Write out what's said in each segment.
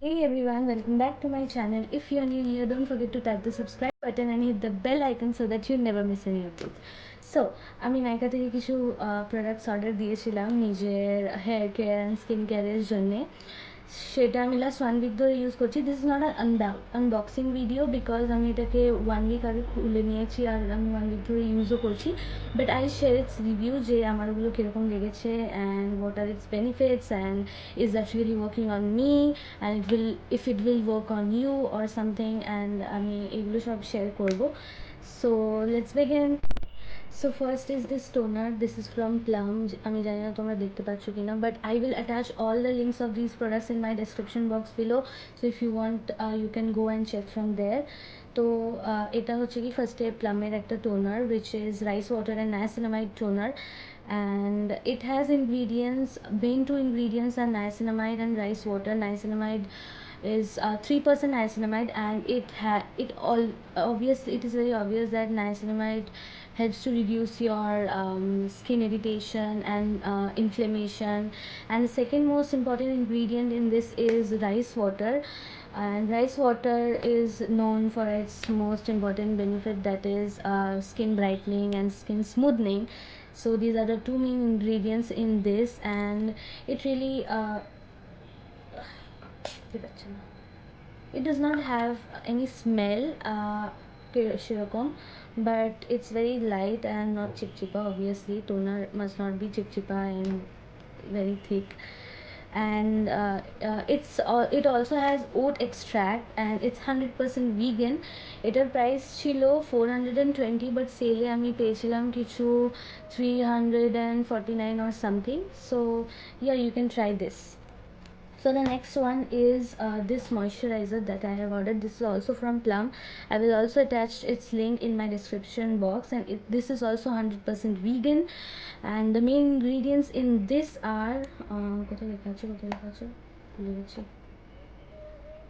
Hey everyone, welcome back to my channel. If you're new here, don't forget to tap the subscribe button and hit the bell icon so that you never miss any updates. So, আমি নাইকা থেকে কিছু products order দিয়েছিলাম নিজের hair care and skin কেয়ারের জন্যে। সেটা আমি last 1 week ধরে ইউজ করছি। This is not unboxing video because আমি এটাকে 1 উইক আগে খুলে নিয়েছি আর আমি 1 উইক ধরে ইউজও করছি। But I share it's review যে আমার ওগুলো কীরকম লেগেছে and what are it's benefits and is that really working on me and it will if it will work on you or something and আমি এগুলো সব শেয়ার করব। So let's begin. So first is this toner. This is from Plum. আমি জানি না তোমরা দেখতে পাচ্ছ কিনা, but I will attach all the links of these products in my description box below, so if you want you can go and check from there. তো এটা হচ্ছে কি ফার্স্টে প্লামের একটা toner which is rice water and niacinamide toner, and it has ingredients. Main two ingredients are niacinamide and rice water. Niacinamide is 3% niacinamide, and it all obviously it is very obvious that niacinamide helps to reduce your skin irritation and inflammation. And the second most important ingredient in this is rice water, and rice water is known for its most important benefit, that is skin brightening and skin smoothing. So these are the two main ingredients in this, and it really it does not have any smell সেরকম, but it's very light and not চিপচিপা. Obviously toner must not be চিপচিপা and very thick, and it also has oat extract and it's 100% vegan. এটার price ছিল 420, but সেলে আমি পেয়েছিলাম কিছু 349 or something. So yeah, you can try this. So the next one is this moisturizer that I have ordered. This is also from Plum. I will also attach its link in my description box, and this is also 100% vegan, and the main ingredients in this are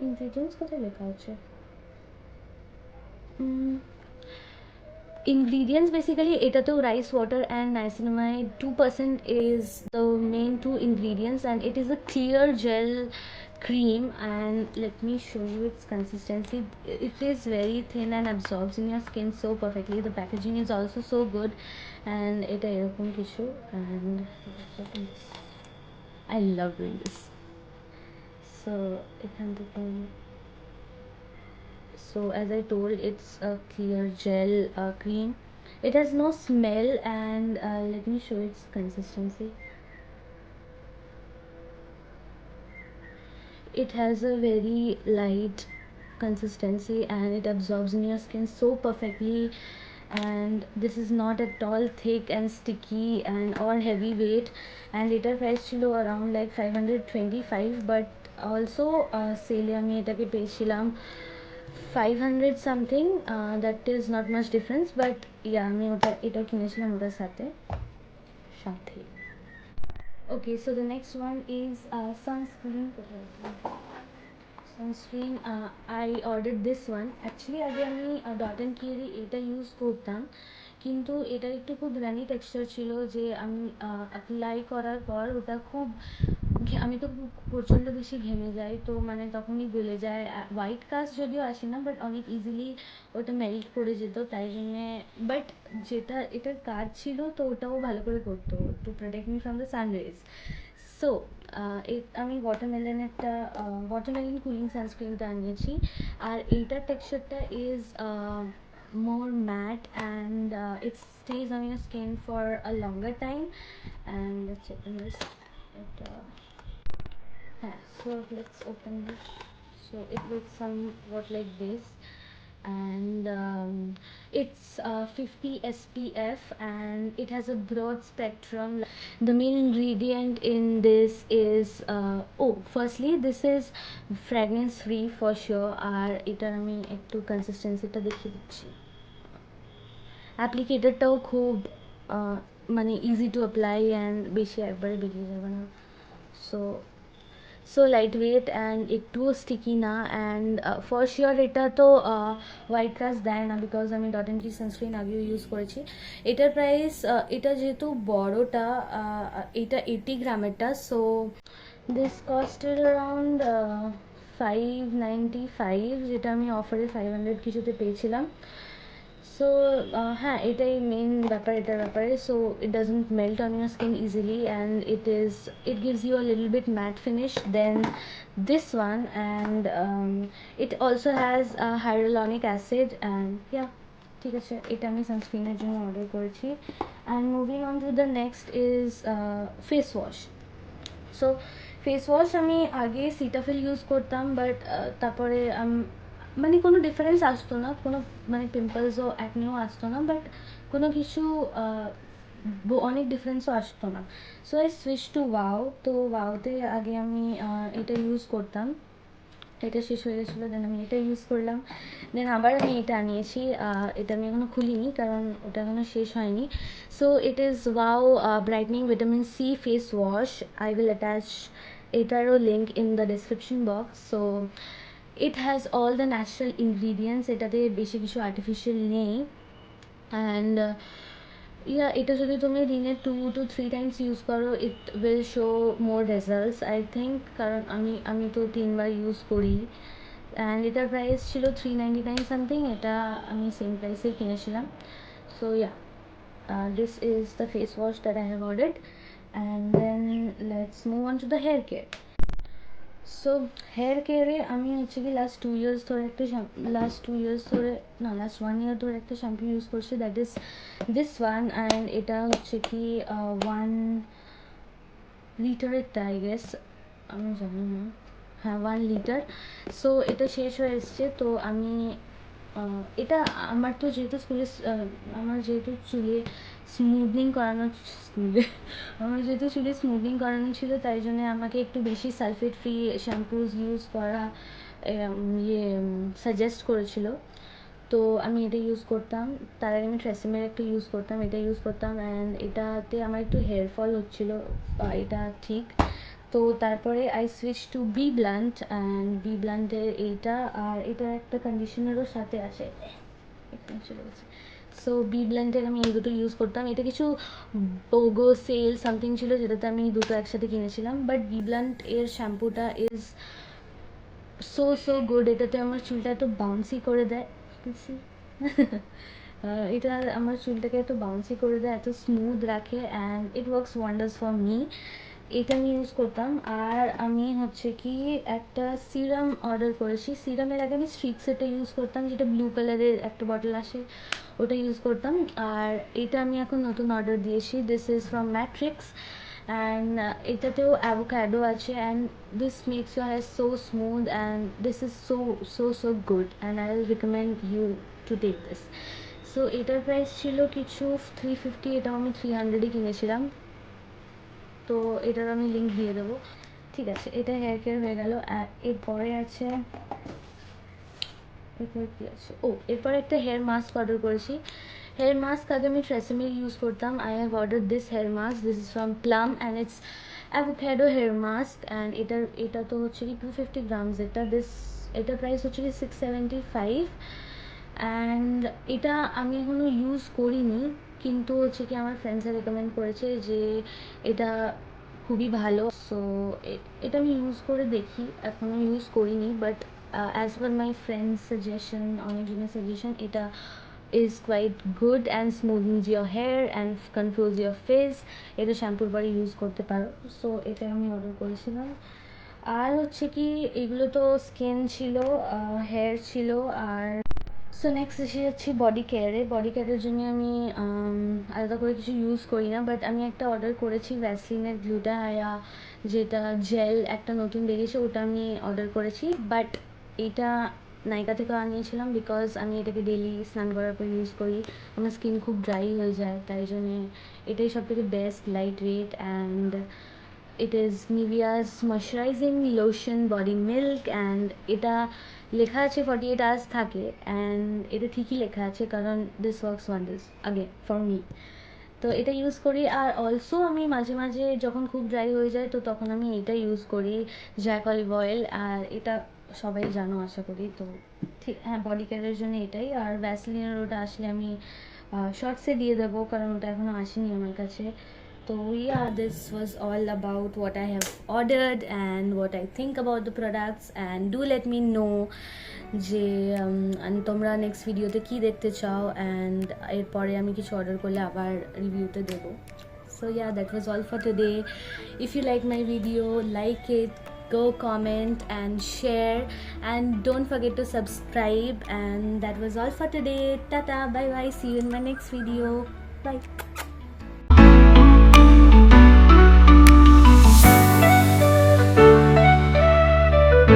ingredients ingredients basically এটাতেও rice water and niacinamide 2% is the main two ingredients, and it is a clear gel cream. And let me show you its consistency. It is very thin and absorbs in your skin so perfectly. The packaging is also so good, and এটা এরকম কিছু, and I love doing this. So এখান থেকে, so as I told, it's a clear gel cream. It has no smell, and let me show its consistency. It has a very light consistency and it absorbs in your skin so perfectly, and this is not at all thick and sticky and or heavyweight. And এটার price ছিল around like 525, but also সেলে আমি এটাকে পেয়েছিলাম 500 something. That is not much difference, but yeah, আমি এটা কিনেছিলাম ওটার সাথে সাথে Okay, so the next one is sunscreen. I ordered this one. Actually আগে আমি ডট অ্যান্ড কিয়েরই এটা ইউজ করতাম, কিন্তু এটার একটু খুব রানি টেক্সচার ছিল যে আমি অ্যাপ্লাই করার পর ওটা খুব, আমি তো প্রচণ্ড বেশি ঘেমে যাই, তো মানে তখনই গলে যায়। হোয়াইট কাস্ট যদিও আসে না, বাট অনেক ইজিলি ওটা মেল্ট করে যেত, তাই জন্যে। বাট যেটা এটার কাজ ছিল তো ওটাও ভালো করে করতো, to protect me from the sun rays. So আমি ওয়াটারমেলন কুলিং সানস্ক্রিনটা আনিয়েছি, আর এইটার টেক্সচারটা is more matte, and it stays on your skin for a longer time. And let's open this. So let's open this. So it looks somewhat like this, and it's 50 SPF, and it has a broad spectrum. The main ingredient in this is firstly this is fragrance free for sure, আর এটার আমি একটু কনসিস্টেন্সিটা দেখিয়ে দিচ্ছি। অ্যাপ্লিকেটারটাও খুব মানে easy to apply and বেশি একবারে বেরিয়ে যাবে না। সো লাইট ওয়েট অ্যান্ড একটুও স্টিকি না, অ্যান্ড ফর শিওর এটা তো হোয়াইট কাস্ট দেয় না, বিকজ আমি ডট অ্যান্ড কি সানস্ক্রিন আগেও ইউজ করেছি। এটার প্রাইস, এটা যেহেতু বড়োটা, এটা 80 গ্রামেরটা, সো দিস কস্টেড অ্যারাউন্ড 595, যেটা আমি অফারে 500 কিছুতে পেয়েছিলাম। সো হ্যাঁ, এটাই মেন ব্যাপার এটার ব্যাপারে। So it doesn't melt on your skin easily and it gives you a little bit matte finish than this one, and it also has hyaluronic acid, and yeah, ঠিক আছে, এটা আমি সানস্ক্রিনের জন্য অর্ডার করেছি। And moving on to the next is face wash. So face wash আমি আগে সিটাফিল use করতাম, but তারপরে মানে কোনো ডিফারেন্স আসতো না, কোনো মানে পিম্পলসও অ্যাকনেও আসতো না, বাট কোনো কিছু অনেক ডিফারেন্সও আসতো না। So I switch to wow. তো ওয়াওতে আগে আমি এটা ইউজ করতাম, এটা শেষ হয়ে গেছিলো, দেন আমি এটা ইউজ করলাম, দেন আবার আমি এটা আনিয়েছি। এটা আমি এখনও খুলিনি কারণ ওটা এখনও শেষ হয়নি। So it is wow brightening vitamin C face wash. I will attach এটারও link in the description box. So it has all the natural ingredients, এটাতে বেশি কিছু আর্টিফিশিয়াল নেই। অ্যান্ড এটা যদি তুমি দিনে 2 to 3 টাইমস ইউজ করো, it will show more results I think, কারণ আমি তো 3বার ইউজ করি। অ্যান্ড এটার প্রাইস ছিল 399 সামথিং, এটা আমি সেম প্রাইসে কিনেছিলাম। So yeah, this is the face wash that I have ordered. And then let's move on to the hair care. So here কেয়ারে আমি হচ্ছে কি লাস্ট 2 ইয়ার্স ধরে লাস্ট 1 ইয়ার ধরে একটা শ্যাম্পু ইউজ করছি, that is this one. And এটা হচ্ছে কি 1 লিটারেরটা, আই গেস, আমি জানি না, হ্যাঁ 1 লিটার। সো এটা শেষ হয়ে এসছে, তো আমি এটা আমার তো যেহেতু আমার যেহেতু চুলে স্মুথনিং করানো আমার যেহেতু চুলে স্মুথনিং করানো ছিল, তাই জন্য আমাকে একটু বেশি সালফেট ফ্রি শ্যাম্পুস ইউজ করা সাজেস্ট করেছিল। তো আমি এটা ইউজ করতাম, তার আগে আমি ট্রেসেমের একটা ইউজ করতাম, এটা ইউজ করতাম, অ্যান্ড এটাতে আমার একটু হেয়ার ফল হচ্ছিলো, এটা ঠিক। তো তারপরে I switch to B Blunt, and B ব্লান্টের এইটা, আর এটা একটা কন্ডিশনারও সাথে আছে, এখানে চলে গেছে। সো বি ব্লান্টের আমি এই দুটো ইউজ করতাম। এটা কিছু বোগো সেল সামথিং ছিল, যেটাতে আমি দুটো একসাথে কিনেছিলাম, বাট বি ব্লান্ট এর শ্যাম্পুটা ইজ সো গুড। এটাতে আমার চুলটা এত বাউন্সি করে দেয়, এটা আমার চুলটাকে এত বাউন্সি করে দেয়, এত স্মুথ রাখে, and it works wonders for me. এটা আমি ইউজ করতাম। আর আমি হচ্ছে কি একটা সিরাম অর্ডার করেছি। সিরামের আগে আমি স্ট্রিক্সেটা ইউজ করতাম, যেটা ব্লু কালারের একটা বটল আসে, ওটা ইউজ করতাম। আর এটা আমি এখন নতুন অর্ডার দিয়েছি, this is from Matrix, and এটাতেও অ্যাভোক্যাডো আছে, and this makes your hair so smooth, and this is so good, and I will recommend you to take this. So এটার প্রাইস ছিল কিছু 350, এটাও আমি 300-ই কিনেছিলাম। তো এটার আমি লিঙ্ক দিয়ে দেবো। ঠিক আছে, এটা হেয়ার কেয়ার হয়ে গেল। এরপরে আছে, এরপরে একটা হেয়ার মাস্ক অর্ডার করেছি। হেয়ার মাস্ক আগে আমি ট্রেসেমের ইউজ করতাম। I have order this hair mask, this is from Plum, and it's avocado hair mask, and এটা তো হচ্ছে কি 250 গ্রামস। এটার প্রাইস হচ্ছে কি 675, অ্যান্ড এটা আমি এখনও ইউজ করিনি, কিন্তু হচ্ছে কি আমার ফ্রেন্ডসে রেকমেন্ড করেছে যে এটা খুবই ভালো। সো এটা আমি ইউজ করে দেখি, এখনও ইউজ করিনি, but as per my friends suggestion, অনেকজনের সাজেশন, এটা is quite good and smoothens your hair and controls your face. এটা শ্যাম্পুর পরে ইউজ করতে পারো। সো এটা আমি অর্ডার করেছিলাম। আর হচ্ছে কি এগুলো তো স্কিন ছিল, হেয়ার ছিল। আর সো নেক্সট এসে যাচ্ছি বডি কেয়ারের জন্য আমি আলাদা করে কিছু ইউজ করি না, বাট আমি একটা অর্ডার করেছি ভ্যাসলিনের গ্লুটাহায়া, যেটা জেল একটা নতুন বেরিয়েছে, ওটা আমি অর্ডার করেছি। বাট এটা নাইকা থেকে আনিয়েছিলাম, বিকজ আমি এটাকে ডেলি স্নান করার পর ইউজ করি, আমার স্কিন খুব ড্রাই হয়ে যায়, তাই জন্যে এটাই সব থেকে best, light weight, and it is Nivea's moisturizing lotion body milk. And এটা লেখা আছে 48 আওয়ার্স থাকে, অ্যান্ড এটা ঠিকই লেখা আছে, কারণ দিস ওয়ার্কস ওয়ান্ডার্স আগে ফর মি। তো এটা ইউজ করি। আর অলসো আমি মাঝে মাঝে যখন খুব ড্রাই হয়ে যায়, তো তখন আমি এটা ইউজ করি, জ্যাক অলিভ অয়েল। আর এটা সবাই জানো আশা করি। তো ঠিক, হ্যাঁ, বডি কেয়ারের জন্য এটাই। আর ভ্যাসলিনের ওটা আসলে আমি শর্টসে দিয়ে দেবো, কারণ ওটা এখনও আসেনি আমার কাছে। So yeah, this was all about what I have ordered and what I think about the products, and do let me know যে তোমরা নেক্সট ভিডিওতে কি দেখতে চাও, অ্যান্ড এরপরে আমি কিছু অর্ডার করলে আবার রিভিউতে দেবো। So yeah, that was all for today. If you like my video, like it, go comment and share, and don't forget to subscribe. And that was all for today. Tata, bye bye, see you in my next video. Bye.